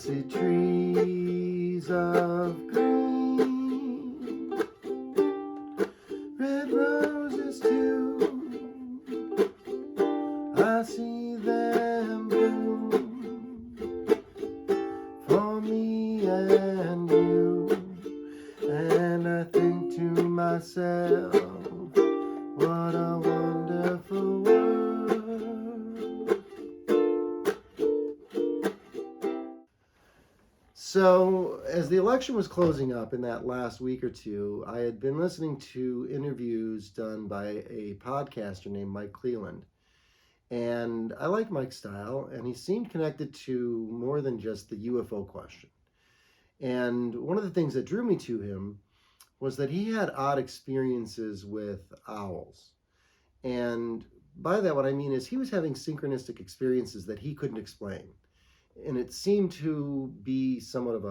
see trees of green, red roses too. I see them bloom for me and you, and I think to myself, what a wonderful world. So, as the election was closing up in that last week or two, I had been listening to interviews done by a podcaster named Mike Clelland. And I like Mike's style, and he seemed connected to more than just the UFO question. And one of the things that drew me to him was that he had odd experiences with owls. And by that, what I mean is he was having synchronistic experiences that he couldn't explain. And it seemed to be somewhat of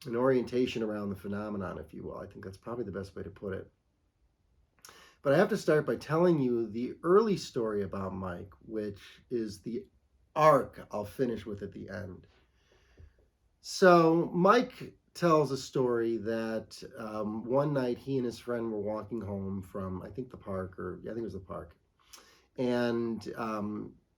an orientation around the phenomenon, if you will. I think that's probably the best way to put it. But I have to start by telling you the early story about Mike, which is the arc I'll finish with at the end. So Mike tells a story that one night he and his friend were walking home from, I think the park, or I think it was the park. And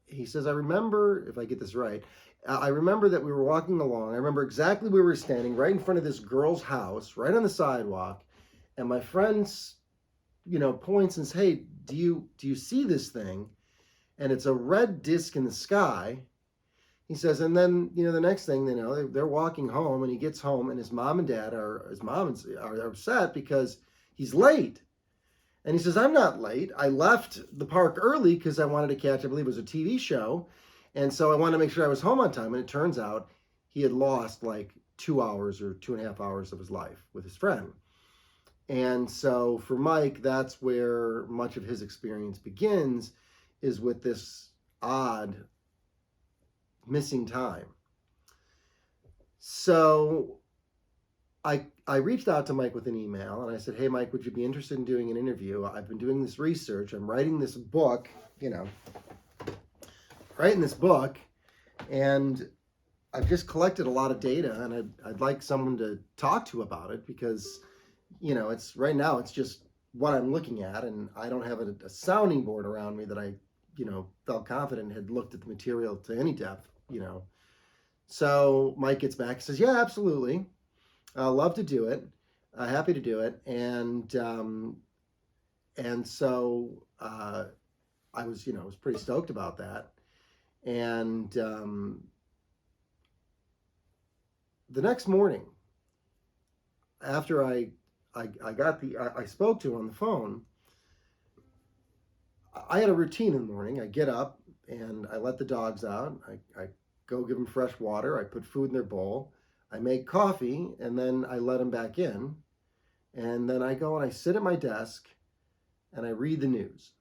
he says, I remember, if I get this right, I remember that we were walking along. I remember exactly where we were standing, right in front of this girl's house, right on the sidewalk. And my friend's, points and says, hey, do you see this thing? And it's a red disc in the sky. He says, and then, the next thing they know, they're walking home, and he gets home, and his mom and dad are upset because he's late. And he says, I'm not late. I left the park early because I wanted to catch, I believe it was a TV show. And so I wanted to make sure I was home on time. And it turns out he had lost like 2 hours or 2.5 hours of his life with his friend. And so for Mike, that's where much of his experience begins, is with this odd missing time. So I reached out to Mike with an email, and I said, hey, Mike, would you be interested in doing an interview? I've been doing this research. I'm writing this book, and I've just collected a lot of data, and I'd like someone to talk to about it because, it's right now, it's just what I'm looking at, and I don't have a sounding board around me that I, felt confident had looked at the material to any depth, So Mike gets back and says, yeah, absolutely. I'd love to do it. Happy to do it. And so I was pretty stoked about that. And the next morning, after I spoke to him on the phone, I had a routine in the morning. I get up and I let the dogs out. I go give them fresh water. I put food in their bowl. I make coffee, and then I let them back in. And then I go and I sit at my desk and I read the news.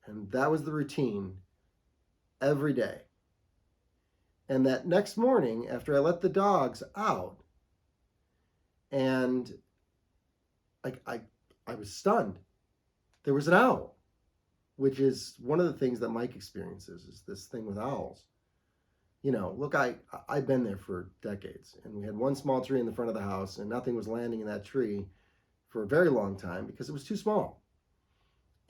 And that was the routine every day. And that next morning, after I let the dogs out, and I was stunned. There was an owl, which is one of the things that Mike experiences, is this thing with owls. Look, I've been there for decades, and we had one small tree in the front of the house, and nothing was landing in that tree for a very long time because it was too small.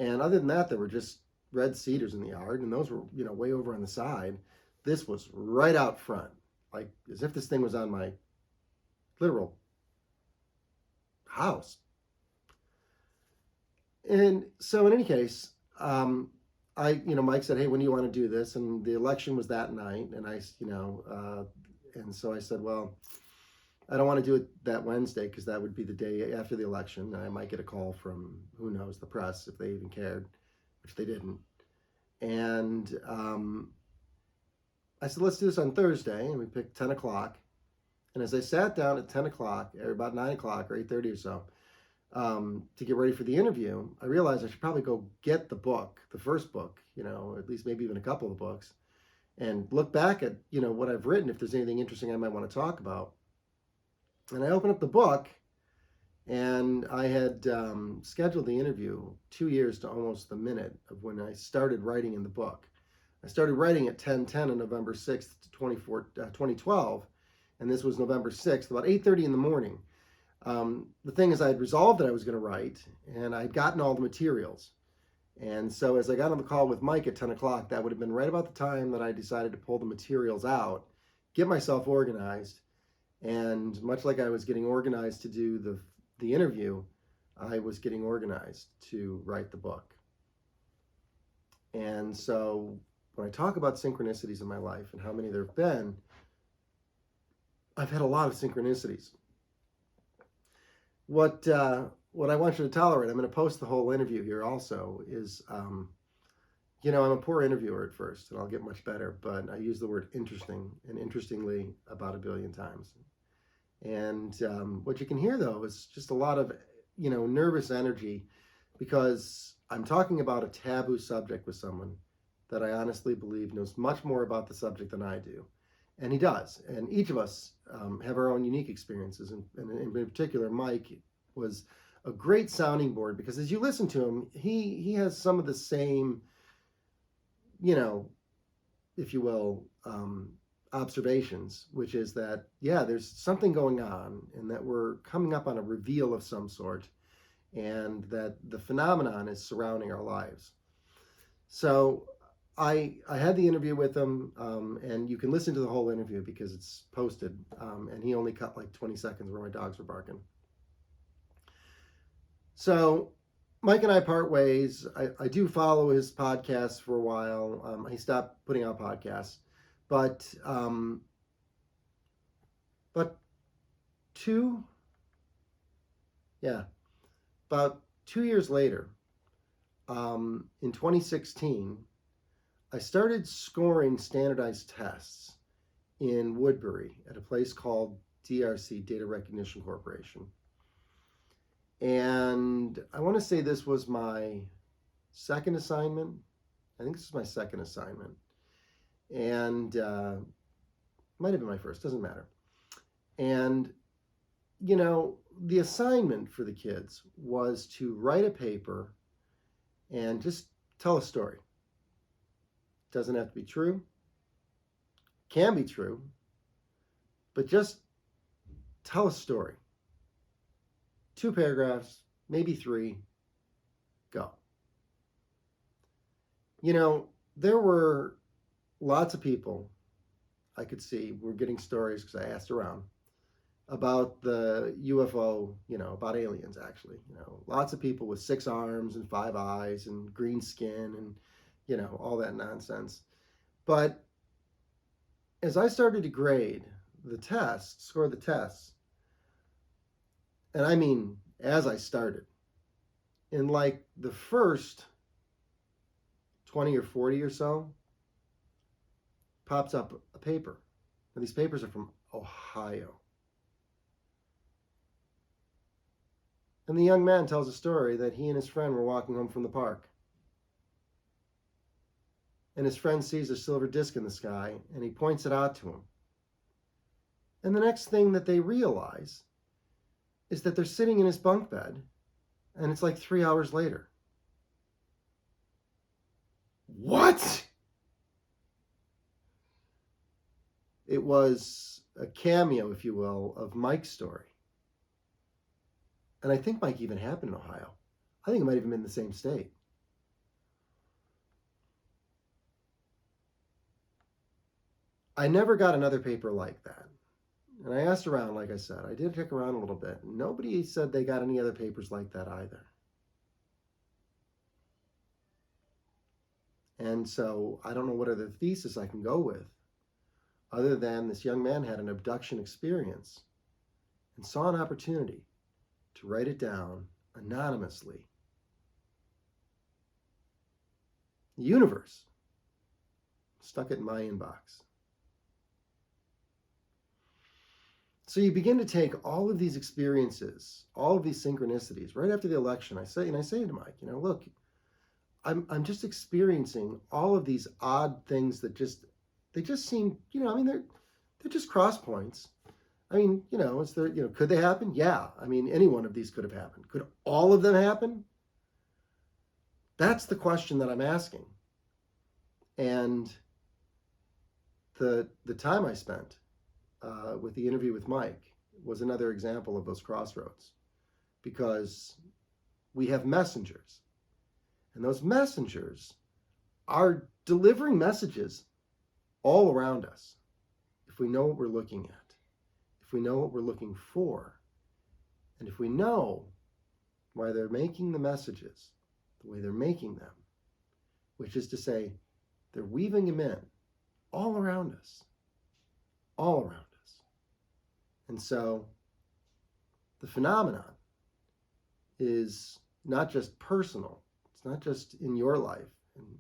And other than that, there were just red cedars in the yard, and those were, way over on the side. This was right out front, like as if this thing was on my literal house. And so in any case, Mike said, hey, when do you want to do this? And the election was that night. And and so I said, well, I don't want to do it that Wednesday because that would be the day after the election. And I might get a call from, who knows, the press, if they even cared, which they didn't. And I said, let's do this on Thursday. And we picked 10 o'clock. And as I sat down at 10 o'clock, or about 9 o'clock or 8:30 or so, to get ready for the interview, I realized I should probably go get the book, the first book, at least maybe even a couple of books, and look back at, what I've written, if there's anything interesting I might want to talk about. And I opened up the book, and I had scheduled the interview 2 years to almost the minute of when I started writing in the book. I started writing at 10:10 on November 6th, 2012, and this was November 6th, about 8:30 in the morning. The thing is, I had resolved that I was going to write, and I'd gotten all the materials. And so as I got on the call with Mike at 10 o'clock, that would have been right about the time that I decided to pull the materials out, get myself organized. And much like I was getting organized to do the interview, I was getting organized to write the book. And so when I talk about synchronicities in my life and how many there have been, I've had a lot of synchronicities. What I want you to tolerate, I'm going to post the whole interview here also, is, I'm a poor interviewer at first, and I'll get much better, but I use the word interesting and interestingly about 1 billion times. And what you can hear, though, is just a lot of, nervous energy, because I'm talking about a taboo subject with someone that I honestly believe knows much more about the subject than I do. And he does. And each of us have our own unique experiences. And in particular, Mike was a great sounding board, because as you listen to him, he has some of the same, if you will, observations, which is that, yeah, there's something going on, and that we're coming up on a reveal of some sort, and that the phenomenon is surrounding our lives. So I had the interview with him, and you can listen to the whole interview because it's posted, and he only cut like 20 seconds where my dogs were barking. So Mike and I part ways. I do follow his podcasts for a while. He stopped putting out podcasts, but about 2 years later, in 2016, I started scoring standardized tests in Woodbury at a place called DRC, Data Recognition Corporation. And I want to say this was my second assignment. I think this is my second assignment. And might have been my first, doesn't matter. And, the assignment for the kids was to write a paper and just tell a story. Doesn't have to be true. Can be true. But just tell a story. 2 paragraphs, maybe 3, go. There were lots of people I could see were getting stories, because I asked around, about the UFO, about aliens, actually. Lots of people with 6 arms and 5 eyes and green skin and, all that nonsense. But as I started to grade the tests, score the tests, and I mean, as I started, in like the first 20 or 40 or so, pops up a paper. And these papers are from Ohio. And the young man tells a story that he and his friend were walking home from the park. And his friend sees a silver disc in the sky, and he points it out to him. And the next thing that they realize is that they're sitting in his bunk bed, and it's like 3 hours later. What? It was a cameo, if you will, of Mike's story. And I think Mike even happened in Ohio. I think it might have been in the same state. I never got another paper like that. And I asked around, like I said. I did check around a little bit. Nobody said they got any other papers like that either. And so I don't know what other thesis I can go with, other than this young man had an abduction experience and saw an opportunity to write it down anonymously. The universe stuck it in my inbox. So you begin to take all of these experiences, all of these synchronicities. Right after the election, I say to Mike, look, I'm just experiencing all of these odd things that they just seem, they're just cross points. Could they happen? Yeah. Any one of these could have happened. Could all of them happen? That's the question that I'm asking. And the time I spent with the interview with Mike was another example of those crossroads, because we have messengers, and those messengers are delivering messages all around us. If we know what we're looking at, if we know what we're looking for, and if we know why they're making the messages the way they're making them, which is to say, they're weaving them in all around us, all around us. And so the phenomenon is not just personal, it's not just in your life,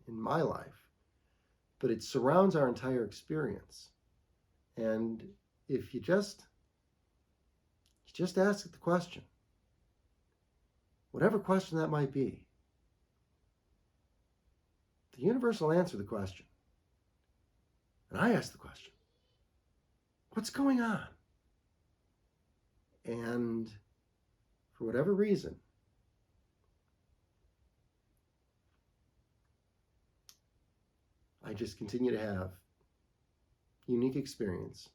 in my life, but it surrounds our entire experience. And if you just ask the question, whatever question that might be, the universe will answer the question. And I ask the question, what's going on? And for whatever reason, I just continue to have unique experience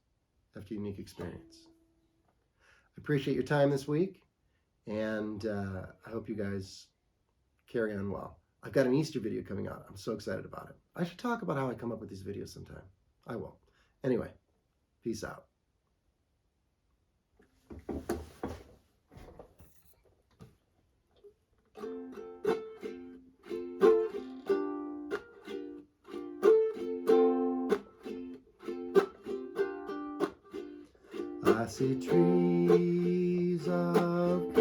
after unique experience. I appreciate your time this week, and I hope you guys carry on well. I've got an Easter video coming out. I'm so excited about it. I should talk about how I come up with these videos sometime. I will. Anyway, peace out. I see trees of